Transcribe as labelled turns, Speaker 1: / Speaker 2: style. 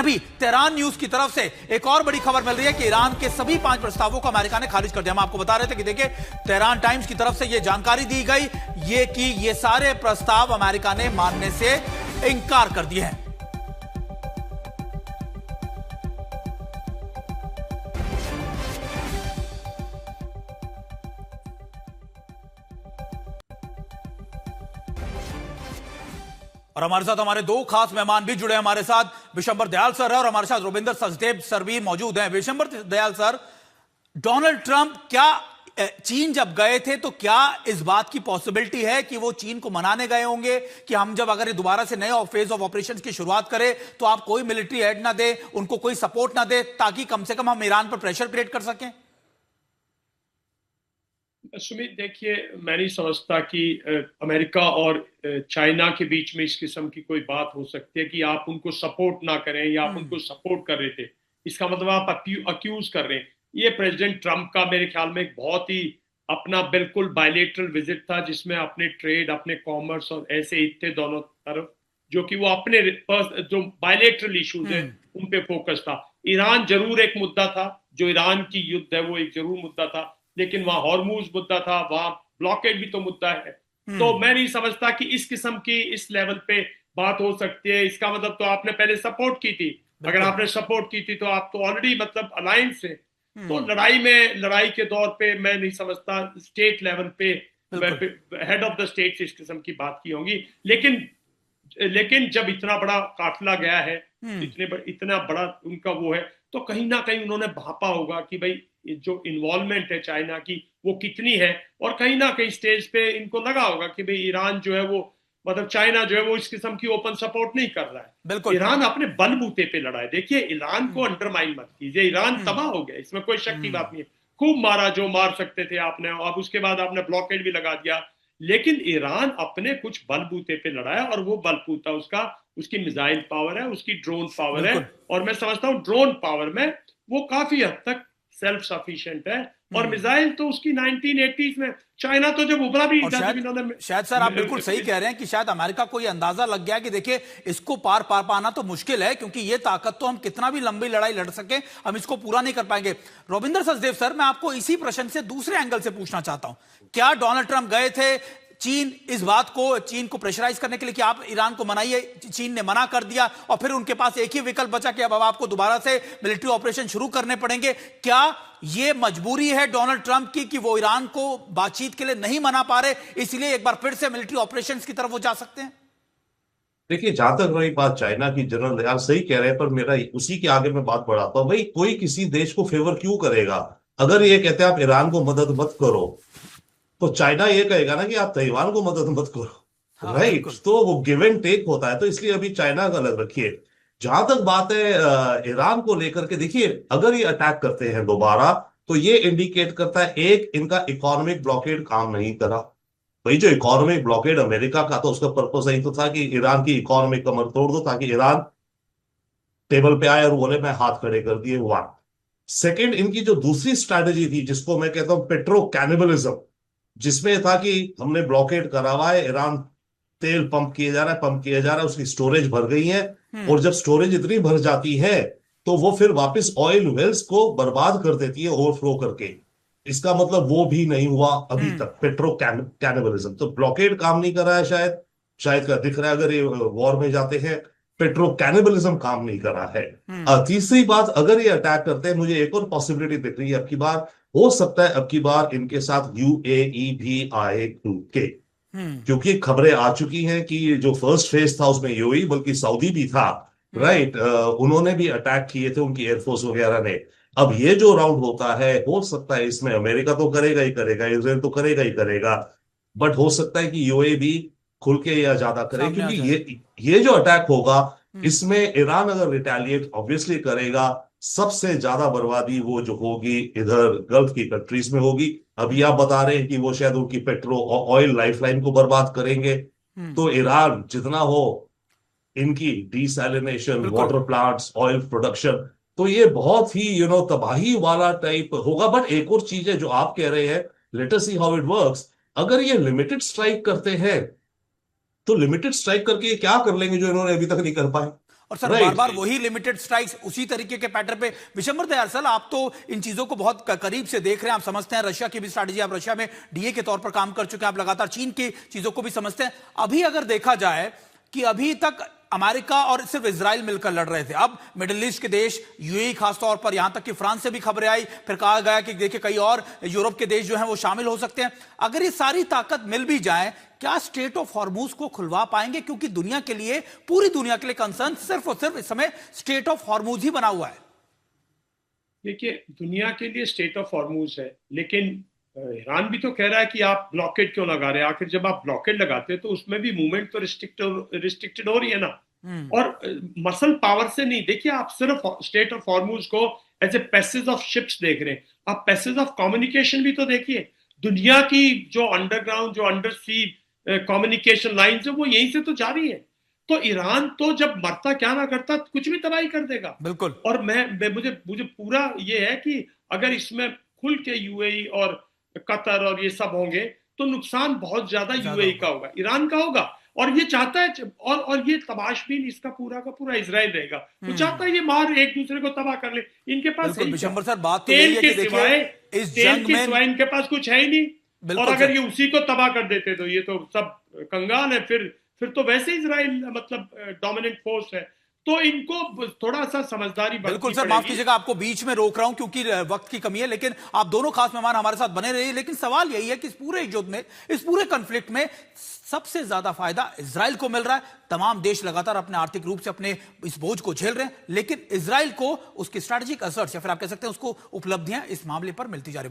Speaker 1: अभी Tehran news की तरफ से एक और बड़ी खबर मिल रही है कि ईरान के सभी 5 प्रस्तावों को अमेरिका ने खारिज कर दिया। हम आपको बता रहे थे कि देखिए, तेहरान टाइम्स की तरफ से यह जानकारी दी गई ये कि ये सारे प्रस्ताव अमेरिका ने मानने से इंकार कर दिए हैं। और हमारे साथ हमारे 2 खास मेहमान भी जुड़े। हमारे साथ विशंबर दयाल सर है और हमारे साथ रविंदर सचदेव सर भी मौजूद हैं। Vishambar Dayal sir, Donald Trump क्या चीन जब गए थे तो क्या इस बात की पॉसिबिलिटी है कि वो चीन को मनाने गए होंगे कि हम जब अगर दोबारा से नए फेज ऑफ ऑपरेशंस की शुरुआत करें तो आप कोई मिलिट्री एड ना दे, उनको कोई सपोर्ट ना दे, ताकि कम से कम हम ईरान पर प्रेशर क्रिएट कर सकें?
Speaker 2: सुमित, देखिए, मैं नहीं समझता कि अमेरिका और चाइना के बीच में इस किस्म की कोई बात हो सकती है कि आप उनको सपोर्ट ना करें या आप उनको सपोर्ट कर रहे थे। इसका मतलब आप अक्यूज कर रहे हैं। ये प्रेसिडेंट ट्रंप का मेरे ख्याल में एक बहुत ही अपना बिल्कुल बायलेटरल विजिट था, जिसमें अपने ट्रेड, अपने कॉमर्स और ऐसे हित थे दोनों तरफ, जो कि वो अपने जो बायलेटरल इश्यूज है उन पे फोकस था। ईरान जरूर एक मुद्दा था, जो ईरान की युद्ध है वो एक जरूर मुद्दा था, लेकिन वहां हॉर्मूज मुद्दा था, वहां ब्लॉकेड भी तो मुद्दा है। तो मैं नहीं समझता कि इस किस्म की इस लेवल पे बात हो सकती है। इसका मतलब तो आपने पहले सपोर्ट की थी। अगर आपने सपोर्ट की थी तो आप तो ऑलरेडी मतलब अलायंस से, तो लड़ाई के दौर पे मैं नहीं समझता स्टेट लेवल पे हेड ऑफ द स्टेट इस किस्म की बात की होंगी। लेकिन जब इतना बड़ा काफिला गया है, इतना बड़ा उनका वो है, तो कहीं ना कहीं उन्होंने भापा होगा कि भाई जो इन्वॉल्वमेंट है चाइना की वो कितनी है, और कहीं ना कहीं स्टेज पे इनको लगा होगा कि भाई ईरान जो है वो, मतलब चाइना जो है वो इस किस्म की ओपन सपोर्ट नहीं कर रहा है। ईरान अपने बलबूते पे लड़ा है। देखिए, ईरान को अंडरमाइन मत कीजिए, ईरान तबाह हो गया, इसमें कोई शक की बात नहीं है। खूब मारा जो मार सकते थे आपने, अब उसके बाद आपने ब्लॉकेड भी लगा दिया, लेकिन ईरान अपने कुछ बलबूते पे लड़ा है, और वो बलबूता उसकी मिसाइल पावर है, उसकी ड्रोन पावर है, और मैं समझता हूँ ड्रोन पावर में वो काफी हद तक सेल्फ सफिशिएंट है। और मिसाइल तो उसकी 1980s में, चाइना तो जब उभरा भी
Speaker 1: शायद सर आप बिल्कुल सही कह रहे हैं कि शायद अमेरिका को ये अंदाजा लग गया कि देखिए, इसको पार पाना तो मुश्किल है, क्योंकि ये ताकत तो हम कितना भी लंबी लड़ाई लड़ सके हम इसको पूरा नहीं कर पाएंगे। रविंदर सचदेव सर, मैं आपको इसी प्रश्न से दूसरे एंगल से पूछना चाहता हूं। क्या डोनाल्ड ट्रंप गए थे चीन को प्रेशराइज करने के लिए कि आप ईरान को मनाइए, चीन ने मना कर दिया, और फिर उनके पास एक ही विकल्प बचा कि अब आपको दोबारा से मिलिट्री ऑपरेशन शुरू करने पड़ेंगे? क्या यह मजबूरी है डोनाल्ड ट्रंप की कि वो ईरान को बातचीत के लिए नहीं मना पा रहे, इसलिए एक बार फिर से मिलिट्री ऑपरेशंस की तरफ वो जा सकते हैं?
Speaker 3: देखिए, जहां तक रही बात चाइना की, जनरल दयाल सही कह रहे हैं, पर मेरा उसी के आगे मैं बात बढ़ाता हूं। भाई, कोई किसी देश को फेवर क्यों करेगा? अगर ये कहते हैं आप ईरान को मदद मत करो, तो चाइना ये कहेगा ना कि आप ताइवान को मदद मत करो। राइट? तो वो गिव एंड टेक होता है। तो इसलिए अभी चाइना का अलग रखिए। जहां तक बात है ईरान को लेकर के, देखिए, अगर ये अटैक करते हैं दोबारा, तो ये इंडिकेट करता है, एक, इनका इकोनॉमिक ब्लॉकेड काम नहीं करा। भाई, जो इकोनॉमिक ब्लॉकेड अमेरिका का था, उसका पर्पस यही तो था कि ईरान की इकोनॉमिक कमर तोड़ दो, ताकि ईरान टेबल पे आए और बोले मैं हाथ खड़े कर दिए। वन। सेकेंड, इनकी जो दूसरी स्ट्रैटेजी थी, जिसको मैं कहता हूं पेट्रो कैनिबलिज्म, जिसमें था कि हमने ब्लॉकेड करा हुआ है, ईरान तेल पंप किया जा रहा है, उसकी स्टोरेज भर गई है, और जब स्टोरेज इतनी भर जाती है तो वो फिर वापस ऑयल वेल्स को बर्बाद कर देती है ओवरफ्लो करके। इसका मतलब वो भी नहीं हुआ अभी तक, पेट्रो कैनिबलिज्म। तो ब्लॉकेड काम नहीं कर रहा है, शायद का दिख रहा है। अगर ये वॉर में जाते हैं, पेट्रो कैनिबलिज्म काम नहीं कर रहा है। तीसरी बात, अगर ये अटैक करते हैं, मुझे एक और पॉसिबिलिटी दिख रही है। अब की बार हो सकता है, अब की बार इनके साथ यूएई भी आए के, क्योंकि खबरें आ चुकी हैं कि जो फर्स्ट फेज था उसमें यूएई, बल्कि सऊदी भी था। राइट? उन्होंने भी अटैक किए थे, उनकी एयरफोर्स वगैरह ने। अब ये जो राउंड होता है, हो सकता है इसमें अमेरिका तो करेगा ही करेगा, इसराइल तो करेगा ही करेगा, बट हो सकता है कि यूएई भी खुल के या ज्यादा करे, क्योंकि ये जो अटैक होगा, इसमें ईरान अगर रिटेलिएट ऑब्वियसली करेगा, सबसे ज्यादा बर्बादी वो जो होगी इधर गल्फ की कंट्रीज में होगी। अभी आप बता रहे हैं कि वो शायद उनकी पेट्रो ऑयल लाइफलाइन को बर्बाद करेंगे। तो ईरान जितना हो, इनकी desalination, water plants, oil production, तो ये बहुत ही तबाही वाला टाइप होगा। बट एक और चीज है जो आप कह रहे हैं, let us see how it works. अगर ये लिमिटेड स्ट्राइक करते हैं, तो लिमिटेड स्ट्राइक करके क्या कर लेंगे जो इन्होंने अभी तक नहीं कर पाए?
Speaker 1: और सर
Speaker 3: Right.
Speaker 1: बार बार वही लिमिटेड स्ट्राइक्स उसी तरीके के पैटर्न पे। विशंबर दयाल सर, आप तो इन चीजों को बहुत करीब से देख रहे हैं, आप समझते हैं रशिया की भी स्ट्रैटेजी, आप रशिया में डीए के तौर पर काम कर चुके हैं, आप लगातार चीन की चीजों को भी समझते हैं। अभी अगर देखा जाए कि अभी तक अमेरिका और सिर्फ इजराइल मिलकर लड़ रहे थे, अब मिडिल ईस्ट के देश, यूएई खासतौर पर, यहां तक कि फ्रांस से भी खबरें आई, फिर कहा गया कि देखिए कई और यूरोप के देश जो हैं वो शामिल हो सकते हैं। अगर ये सारी ताकत मिल भी जाए, क्या स्ट्रेट ऑफ हॉर्मूज को खुलवा पाएंगे? क्योंकि दुनिया के लिए, पूरी दुनिया के लिए कंसर्न सिर्फ और सिर्फ इस समय स्ट्रेट ऑफ हॉर्मूज ही बना हुआ है।
Speaker 2: देखिए, दुनिया के लिए स्टेट ऑफ हॉर्मूज है, लेकिन ईरान भी तो कह रहा है कि आप ब्लॉकेड क्यों लगा रहे हैं। आखिर जब आप ब्लॉकेड लगाते हैं तो उसमें भी मूवमेंट तो रिस्ट्रिक्टेड हो रही है ना। और मसल पावर से नहीं। देखिए, आप सिर्फ स्टेट ऑफ हॉर्मूज को as a passage of ships देख रहे हैं, आप पैसेज ऑफ कम्युनिकेशन भी तो देखिए। दुनिया की जो अंडरग्राउंड, जो अंडर सी कम्युनिकेशन लाइंस है, वो यहीं से तो जारी है। तो ईरान तो जब मरता क्या ना करता, कुछ भी तबाही कर देगा।
Speaker 1: बिल्कुल।
Speaker 2: और मुझे पूरा ये है कि अगर इसमें खुल के यूएई और कतर और ये सब होंगे तो नुकसान बहुत ज्यादा यूएई का होगा, ईरान का होगा। और ये चाहता है, और ये तमाशबीन इसका पूरा का पूरा इजराइल रहेगा। वो चाहता है ये मार एक दूसरे को तबाह कर ले। इनके पास
Speaker 1: विशंबर सर, बात तो
Speaker 2: तेल
Speaker 1: यही है
Speaker 2: के
Speaker 1: कि
Speaker 2: सिवाय,
Speaker 1: इस
Speaker 2: तेल
Speaker 1: जंग
Speaker 2: के
Speaker 1: में
Speaker 2: सिवाय इनके पास कुछ है ही नहीं।
Speaker 1: बिल्कुल
Speaker 2: और अगर
Speaker 1: सर।
Speaker 2: ये उसी को तबाह कर देते तो ये तो सब कंगाल है। फिर तो वैसे इजराइल मतलब डोमिनेंट फोर्स है। तो इनको थोड़ा सा समझदारी बरतनी
Speaker 1: बिल्कुल सर,
Speaker 2: पड़ेगी।
Speaker 1: माफ कीजिएगा, आपको बीच में रोक रहा हूं क्योंकि वक्त की कमी है, लेकिन आप दोनों खास मेहमान हमारे साथ बने रहिए। लेकिन सवाल यही है कि इस पूरे युद्ध में, इस पूरे कॉन्फ्लिक्ट में सबसे ज्यादा फायदा इजराइल को मिल रहा है। तमाम देश लगातार अपने आर्थिक रूप से अपने इस बोझ को झेल रहे हैं, लेकिन इजराइल को उसकी स्ट्रैटेजिक असर्ट्स या फिर आप कह सकते हैं उसको उपलब्धियां इस मामले पर मिलती जा रही है।